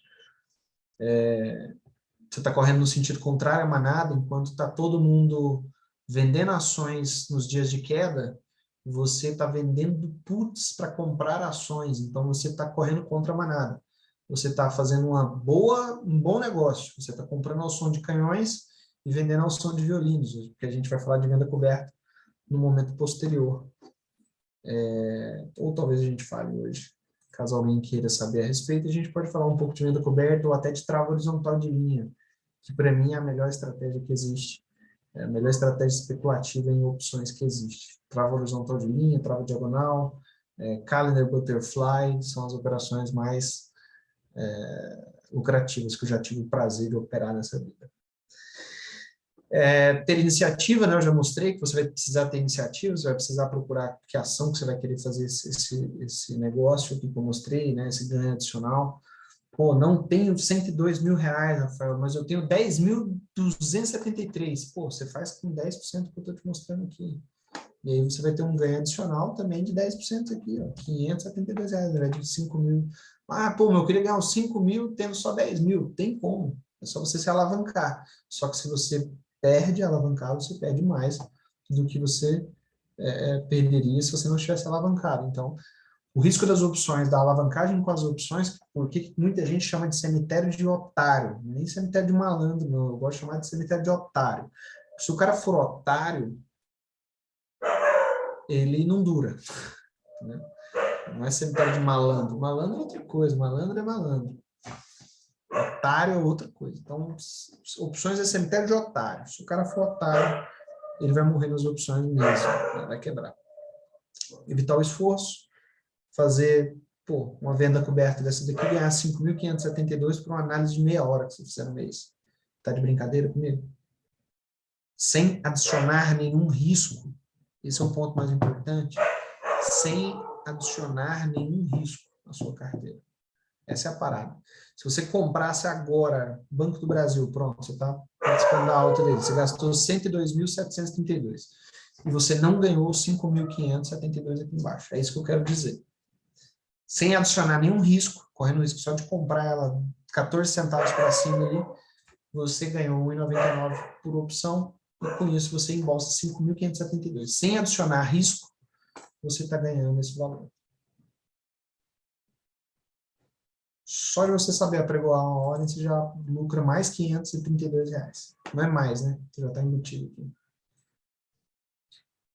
Você está correndo no sentido contrário à manada, enquanto está todo mundo vendendo ações nos dias de queda, você está vendendo puts para comprar ações, então você está correndo contra a manada. Você está fazendo um bom negócio, você está comprando ao som de canhões e vendendo ao som de violinos, porque a gente vai falar de venda coberta no momento posterior. Ou talvez a gente fale hoje. Caso alguém queira saber a respeito, a gente pode falar um pouco de venda coberta ou até de trava horizontal de linha, que para mim é a melhor estratégia que existe. É a melhor estratégia especulativa em opções que existe. Trava horizontal de linha, trava diagonal, calendar butterfly, são as operações mais lucrativas que eu já tive o prazer de operar nessa vida. Ter iniciativa, né? Eu já mostrei que você vai precisar ter iniciativa, você vai precisar procurar que ação que você vai querer fazer esse negócio que eu mostrei, né? Esse ganho adicional. Pô, não tenho R$102.000, Rafael, mas eu tenho 10.273. Pô, você faz com 10% que eu estou te mostrando aqui. E aí você vai ter um ganho adicional também de 10% aqui, ó, R$572, ao invés de 5.000. Pô, eu queria ganhar os 5.000 tendo só 10.000. Tem como. É só você se alavancar. Só que se você perde alavancado, você perde mais do que você perderia se você não tivesse alavancado. Então, o risco das opções, da alavancagem com as opções, porque muita gente chama de cemitério de otário, nem cemitério de malandro, não. Eu gosto de chamar de cemitério de otário. Se o cara for otário, ele não dura. Né? Não é cemitério de malandro. Malandro é outra coisa, malandro é malandro. Otário é outra coisa. Então, opções é cemitério de otário. Se o cara for otário, ele vai morrer nas opções mesmo, né? Vai quebrar. Evitar o esforço, fazer uma venda coberta dessa daqui, ganhar 5.572 por uma análise de meia hora que você fizer no mês. Tá de brincadeira comigo? Sem adicionar nenhum risco. Esse é um ponto mais importante. Sem adicionar nenhum risco à sua carteira. Essa é a parada. Se você comprasse agora Banco do Brasil, pronto, você está participando da alta dele, você gastou 102.732 e você não ganhou 5.572 aqui embaixo. É isso que eu quero dizer. sem adicionar nenhum risco, correndo risco só de comprar ela 14 centavos para cima ali, você ganhou 1,99 por opção, e com isso você embolsa 5.572. Sem adicionar risco, você está ganhando esse valor. Só de você saber apregoar uma ordem, você já lucra mais R$532. Não é mais, né? Você já está embutido aqui.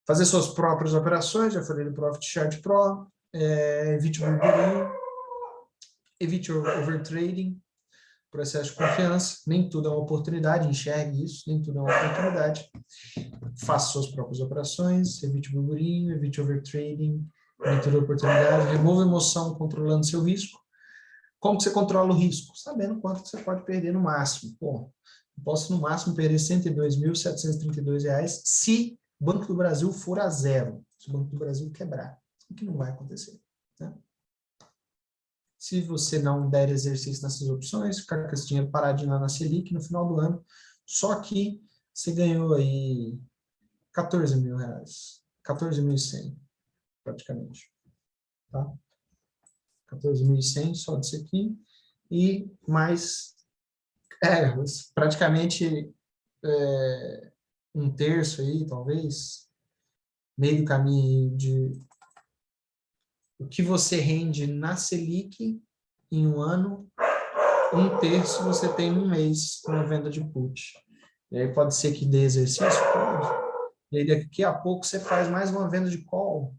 Fazer suas próprias operações, já falei do Profit Chart Pro, evite o burburinho, evite o overtrading, processo de confiança, nem tudo é uma oportunidade, enxergue isso, nem tudo é uma oportunidade. Faça suas próprias operações, evite o burburinho, evite o overtrading, nem tudo é oportunidade, remova a emoção controlando seu risco. Como que você controla o risco? Sabendo quanto que você pode perder no máximo. Pô, eu posso no máximo perder R$102.732 se o Banco do Brasil for a zero, se o Banco do Brasil quebrar, o que não vai acontecer, né? Se você não der exercício nessas opções, ficar com esse dinheiro paradinho lá na Selic no final do ano, só que você ganhou aí R$14.000, 14.100 praticamente, tá? 14.100 só disso aqui, e mais, praticamente um terço aí, talvez, meio do caminho de o que você rende na Selic em um ano, um terço você tem em um mês com a venda de put. E aí pode ser que dê exercício? Pode. E aí daqui a pouco você faz mais uma venda de call,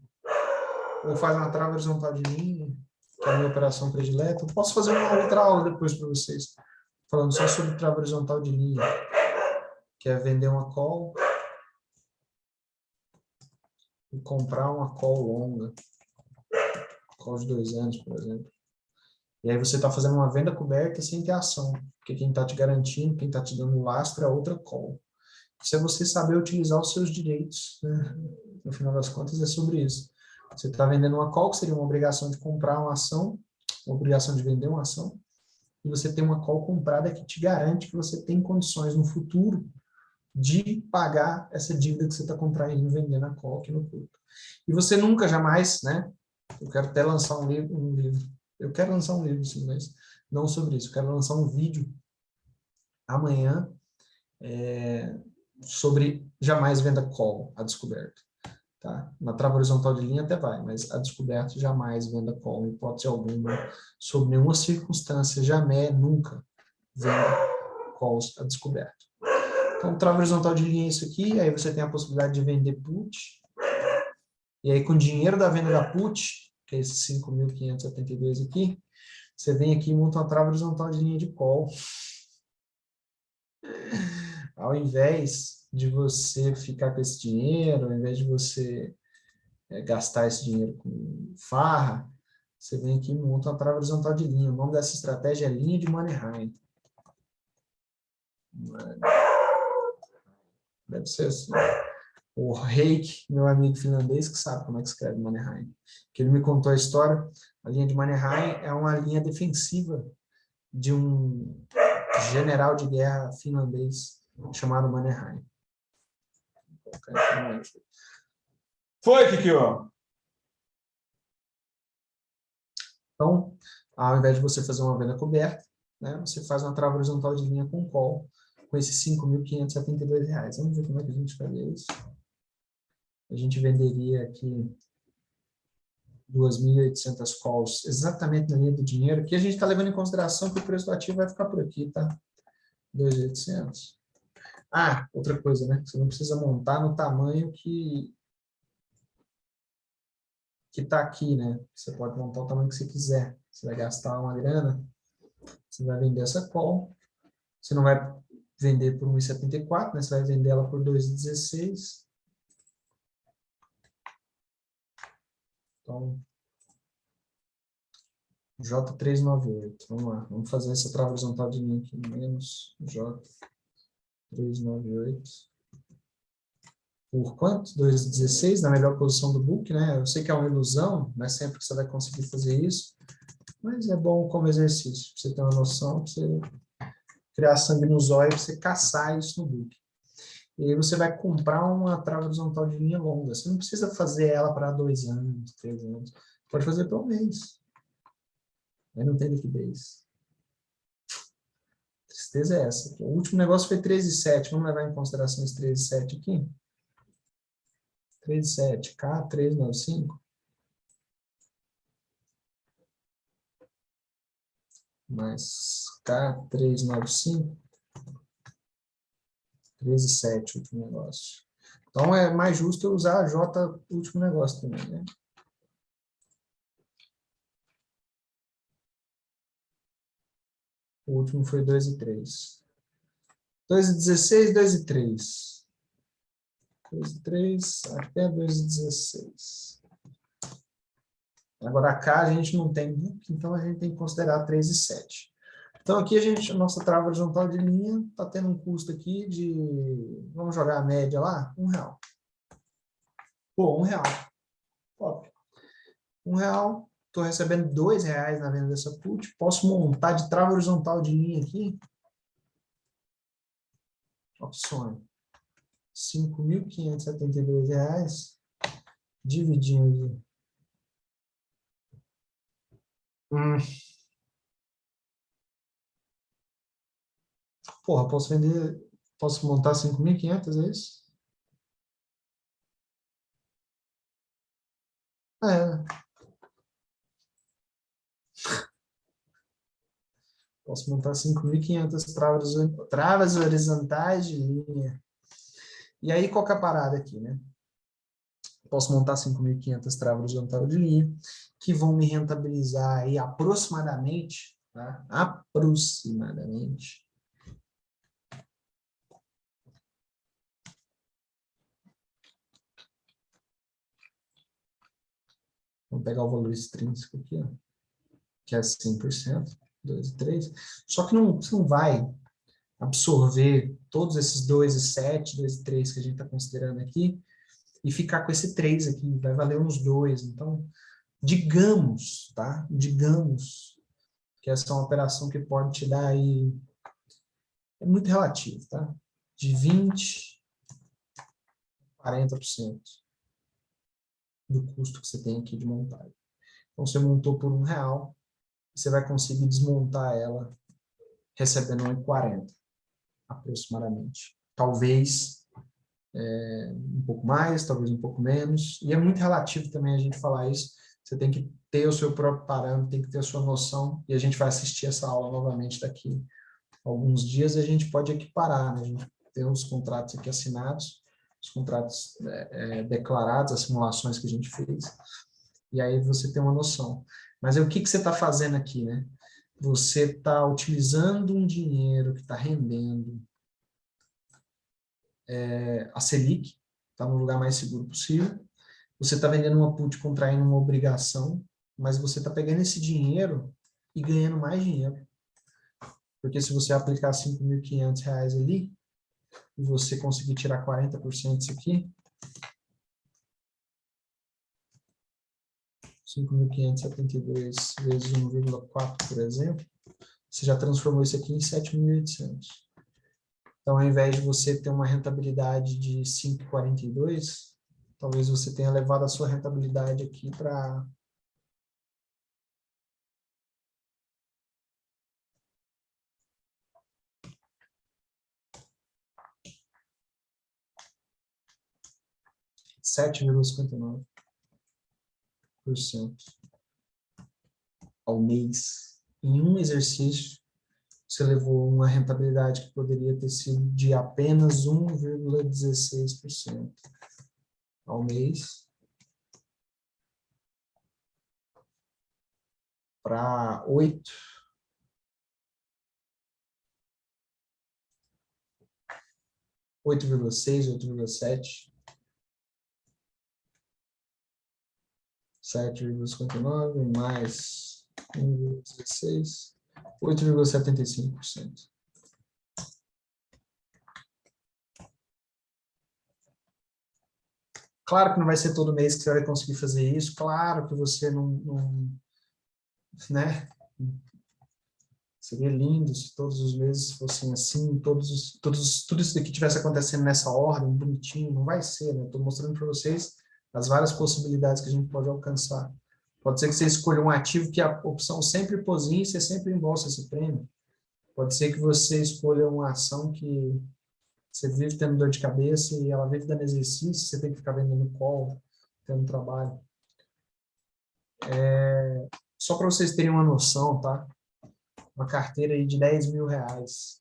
ou faz uma trava horizontal de linha, que é a minha operação predileta. Eu posso fazer uma outra aula depois para vocês, falando só sobre trava horizontal de linha, que é vender uma call e comprar uma call longa, call de 2 anos, por exemplo. E aí você está fazendo uma venda coberta sem ter ação, porque quem está te garantindo, quem está te dando lastro é outra call. Isso é você saber utilizar os seus direitos, né? No final das contas é sobre isso. Você está vendendo uma call, que seria uma obrigação de comprar uma ação, uma obrigação de vender uma ação, e você tem uma call comprada que te garante que você tem condições no futuro de pagar essa dívida que você está contraindo vendendo a call aqui no curto. E você nunca, jamais, né? Eu quero até lançar um livro. Eu quero lançar um livro, sim, mas não sobre isso. Eu quero lançar um vídeo amanhã sobre jamais venda call, a descoberta. Tá? Na trava horizontal de linha até vai, mas a descoberta jamais venda call, em hipótese alguma, sob nenhuma circunstância, jamais, nunca venda calls a descoberta. Então, trava horizontal de linha é isso aqui, aí você tem a possibilidade de vender put, e aí com o dinheiro da venda da put, que é esse 5.572 aqui, você vem aqui e monta uma trava horizontal de linha de call. Ao invés de você ficar com esse dinheiro, ao invés de você gastar esse dinheiro com farra, você vem aqui e monta uma trava horizontal de linha. O nome dessa estratégia é linha de Mannerheim. Deve ser assim. O Reik, meu amigo finlandês, que sabe como é que escreve Mannerheim. Que ele me contou a história. A linha de Mannerheim é uma linha defensiva de um general de guerra finlandês chamado Mannerheim. Foi, Kikio? Então, ao invés de você fazer uma venda coberta, né, você faz uma trava horizontal de linha com call, com esses R$5.572. Vamos ver como é que a gente faria isso. A gente venderia aqui 2.800 calls exatamente na linha do dinheiro, que a gente está levando em consideração que o preço do ativo vai ficar por aqui, tá? 2.800. Ah, outra coisa, né? Você não precisa montar no tamanho que está aqui, né? Você pode montar o tamanho que você quiser. Você vai gastar uma grana, você vai vender essa call, você não vai vender por 1,74, né? Você vai vender ela por 2,16. Então, J398. Vamos lá, vamos fazer essa trava horizontal de linha aqui, menos J398. Por quanto? 2,16, na melhor posição do book, né? Eu sei que é uma ilusão, não é sempre que você vai conseguir fazer isso, mas é bom como exercício, para você ter uma noção, para você criar sangue nos olhos, para você caçar isso no book. E aí você vai comprar uma trava horizontal de linha longa. Você não precisa fazer ela para 2 anos, 3 anos. Pode fazer para um mês. Aí não tem liquidez. Tristeza é essa. O último negócio foi 13,7. Vamos levar em consideração esse 13,7 aqui? 13,7, K395. Mais K395. 13,7 o último negócio. Então, é mais justo eu usar a J último negócio também, né? O último foi 2,3. 2,16, 2,3. 2,3 até 2,16. Agora, K a gente não tem book, então a gente tem que considerar 3,7. Então, aqui a nossa trava horizontal de linha está tendo um custo aqui de, vamos jogar a média lá, R$1. Pô, R$1. Top. R$1. Estou recebendo R$2 na venda dessa put. Posso montar de trava horizontal de linha aqui. Opções. R$5.572. Dividindo. Porra, posso montar 5.500, é isso? É. Posso montar 5.500 travas horizontais de linha. E aí, qual que é a parada aqui, né? Posso montar 5.500 travas horizontais de linha, que vão me rentabilizar aí aproximadamente, tá? Aproximadamente. Vamos pegar o valor extrínseco aqui, ó, que é 100%, 2 e 3. Só que você não vai absorver todos esses 2,7, 2,3 que a gente está considerando aqui e ficar com esse 3 aqui, vai valer uns 2. Então, digamos, tá? Digamos que essa é uma operação que pode te dar aí, é muito relativo, tá? De 20% a 40% do custo que você tem aqui de montagem. Então, você montou por R$1, você vai conseguir desmontar ela recebendo R$1,40, aproximadamente. Talvez um pouco mais, talvez um pouco menos, e é muito relativo também a gente falar isso. Você tem que ter o seu próprio parâmetro, tem que ter a sua noção, e a gente vai assistir essa aula novamente daqui a alguns dias, e a gente pode equiparar, né? A gente tem os contratos aqui assinados, os contratos declarados, as simulações que a gente fez, e aí você tem uma noção. Mas o que você está fazendo aqui, né? Você está utilizando um dinheiro que está rendendo a Selic, está no lugar mais seguro possível. Você está vendendo uma put contraindo uma obrigação, mas você está pegando esse dinheiro e ganhando mais dinheiro. Porque se você aplicar R$5.500 ali, e você conseguir tirar 40% disso aqui, 5.572 vezes 1,4, por exemplo, você já transformou isso aqui em 7.800. Então, ao invés de você ter uma rentabilidade de 5,42, talvez você tenha levado a sua rentabilidade aqui para 7,59% ao mês. Em um exercício, você levou uma rentabilidade que poderia ter sido de apenas 1,16% ao mês para 8,6, 8,7, 7,59 mais 1,16, 8,75%. Claro que não vai ser todo mês que você vai conseguir fazer isso, claro que você não né? Seria lindo se todos os meses fossem assim, tudo isso daqui tivesse acontecendo nessa ordem, bonitinho, não vai ser, né? Estou mostrando para vocês as várias possibilidades que a gente pode alcançar Pode ser que você escolha um ativo que a opção sempre posinha e você sempre embolsa esse prêmio. Pode ser que você escolha uma ação que você vive tendo dor de cabeça e ela vive dando exercício, você tem que ficar vendendo call, tendo trabalho. Só para vocês terem uma noção, tá? Uma carteira aí de R$10.000,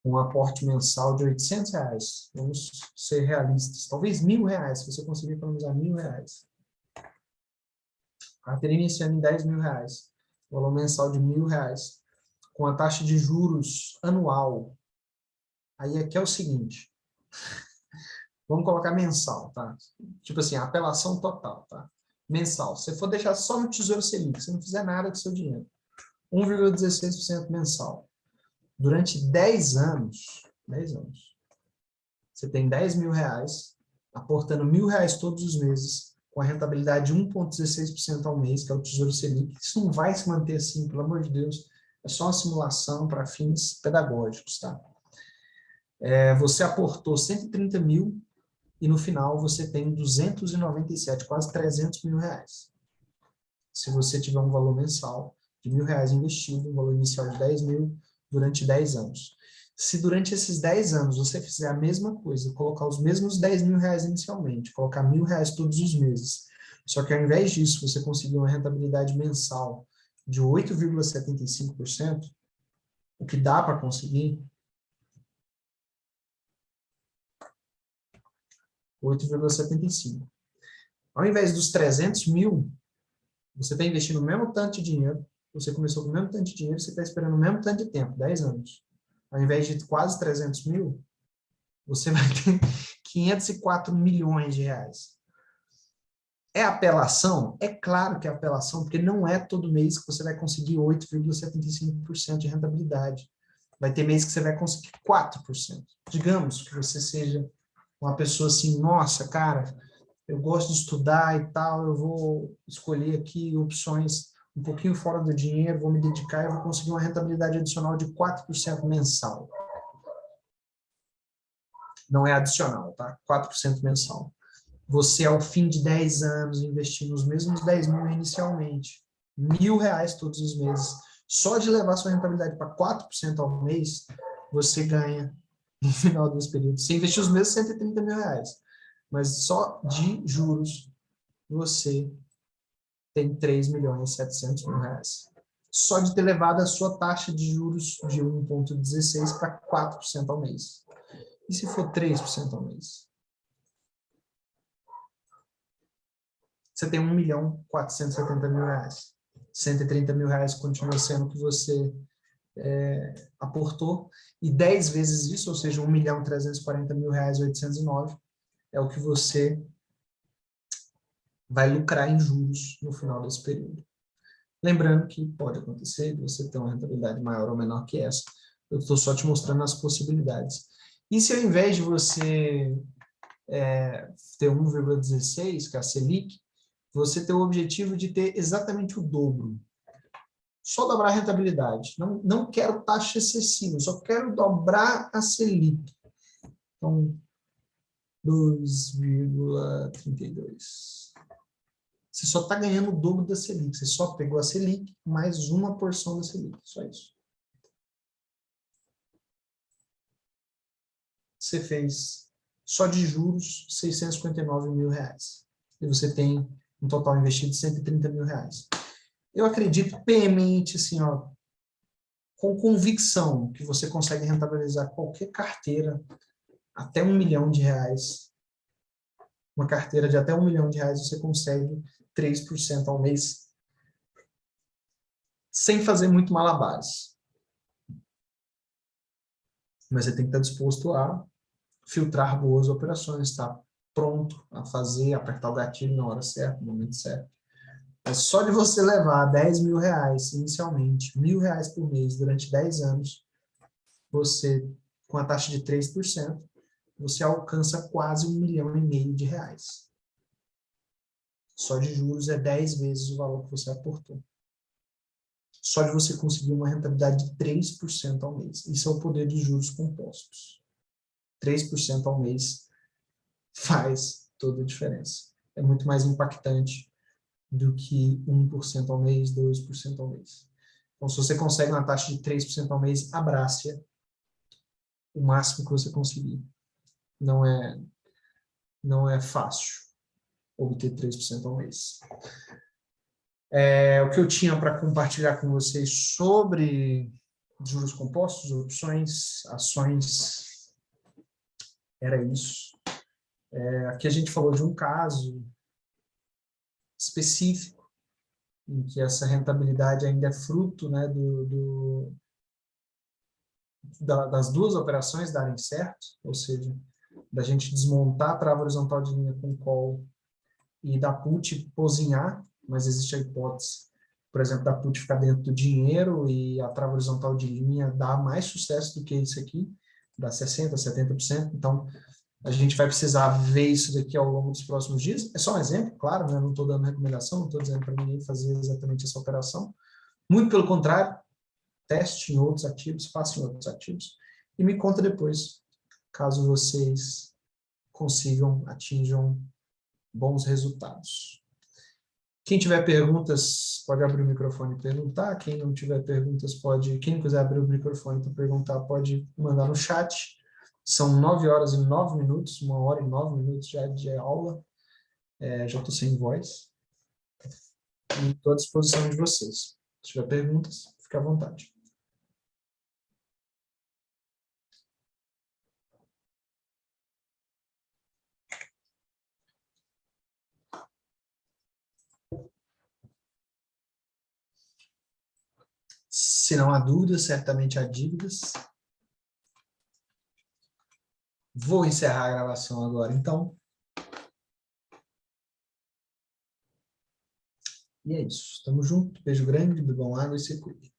um aporte mensal de R$800. Vamos ser realistas. Talvez R$1.000, se você conseguir economizar R$1.000. Carteira iniciando em R$10.000, valor mensal de R$1.000, com a taxa de juros anual. Aí aqui é o seguinte, vamos colocar mensal, tá? Tipo assim, apelação total, tá? Mensal. Se você for deixar só no Tesouro Selic, se não fizer nada com seu dinheiro, 1,16% mensal. Durante 10 anos, você tem R$10.000, aportando R$1.000 todos os meses, com a rentabilidade de 1,16% ao mês, que é o Tesouro Selic. Isso não vai se manter assim, pelo amor de Deus. É só uma simulação para fins pedagógicos, tá? Você aportou 130 mil e no final você tem 297, quase R$300.000. Se você tiver um valor mensal de R$1.000 investido, um valor inicial de 10 mil durante 10 anos. Se durante esses 10 anos você fizer a mesma coisa, colocar os mesmos R$10.000 inicialmente, colocar R$1.000 todos os meses, só que ao invés disso você conseguir uma rentabilidade mensal de 8,75%, o que dá para conseguir, 8,75%. Ao invés dos 300 mil, você está investindo o mesmo tanto de dinheiro, você começou com o mesmo tanto de dinheiro, você está esperando o mesmo tanto de tempo, 10 anos. Ao invés de quase 300 mil, você vai ter 504 milhões de reais. É apelação? É claro que é apelação, porque não é todo mês que você vai conseguir 8,75% de rentabilidade. Vai ter mês que você vai conseguir 4%. Digamos que você seja uma pessoa assim, nossa, cara, eu gosto de estudar e tal, eu vou escolher aqui opções um pouquinho fora do dinheiro, vou me dedicar e vou conseguir uma rentabilidade adicional de 4% mensal. Não é adicional, tá? 4% mensal. Você, ao fim de 10 anos, investindo os mesmos 10 mil inicialmente, R$1.000 todos os meses, só de levar sua rentabilidade para 4% ao mês, você ganha, no final desse período, você investiu os mesmos R$130.000, mas só de juros, você tem R$3.700.000. Só de ter levado a sua taxa de juros de 1,16 para 4% ao mês. E se for 3% ao mês? Você tem R$1.470.000. R$130.000 continua sendo o que você aportou, e 10 vezes isso, ou seja, R$1.340.809, é o que você vai lucrar em juros no final desse período. Lembrando que pode acontecer de você ter uma rentabilidade maior ou menor que essa. Eu estou só te mostrando as possibilidades. E se ao invés de você ter 1,16, que é a Selic, você ter o objetivo de ter exatamente o dobro. Só dobrar a rentabilidade. Não quero taxa excessiva, só quero dobrar a Selic. Então, 2,32. Você só está ganhando o dobro da Selic. Você só pegou a Selic mais uma porção da Selic. Só isso. Você fez só de juros R$659.000. E você tem um total investido de R$130.000. Eu acredito piamente, assim, ó, com convicção, que você consegue rentabilizar qualquer carteira até R$1 milhão. Uma carteira de até R$1 milhão você consegue 3% ao mês, sem fazer muito malabares. Mas você tem que estar disposto a filtrar boas operações, estar pronto a fazer, apertar o gatilho na hora certa, no momento certo. Mas só de você levar R$10.000 inicialmente, R$1.000 por mês durante 10 anos, você, com a taxa de 3%, você alcança quase R$1,5 milhão. Só de juros é 10 vezes o valor que você aportou. Só de você conseguir uma rentabilidade de 3% ao mês. Isso é o poder dos juros compostos. 3% ao mês faz toda a diferença. É muito mais impactante do que 1% ao mês, 2% ao mês. Então, se você consegue uma taxa de 3% ao mês, abrace-a o máximo que você conseguir. Não é fácil obter 3% ao mês. O que eu tinha para compartilhar com vocês sobre juros compostos, opções, ações, era isso. Aqui a gente falou de um caso específico, em que essa rentabilidade ainda é fruto, né, das duas operações darem certo, ou seja, da gente desmontar a trava horizontal de linha com call e da put pozinhar, mas existe a hipótese, por exemplo, da put ficar dentro do dinheiro e a trava horizontal de linha dá mais sucesso do que isso aqui, dá 60%, 70%, então a gente vai precisar ver isso daqui ao longo dos próximos dias. É só um exemplo, claro, né? Não estou dando recomendação, não estou dizendo para ninguém fazer exatamente essa operação. Muito pelo contrário, teste em outros ativos, faça em outros ativos e me conta depois, caso vocês atinjam bons resultados. Quem tiver perguntas, pode abrir o microfone e perguntar. Quem não tiver perguntas, quem não quiser abrir o microfone para perguntar, pode mandar no chat. São 9h09, 1h09 já de aula. Já estou sem voz. E estou à disposição de vocês. Se tiver perguntas, fique à vontade. Se não há dúvidas, certamente há dívidas. Vou encerrar a gravação agora, então. E é isso. Tamo junto. Beijo grande, bebam água e se cuidem.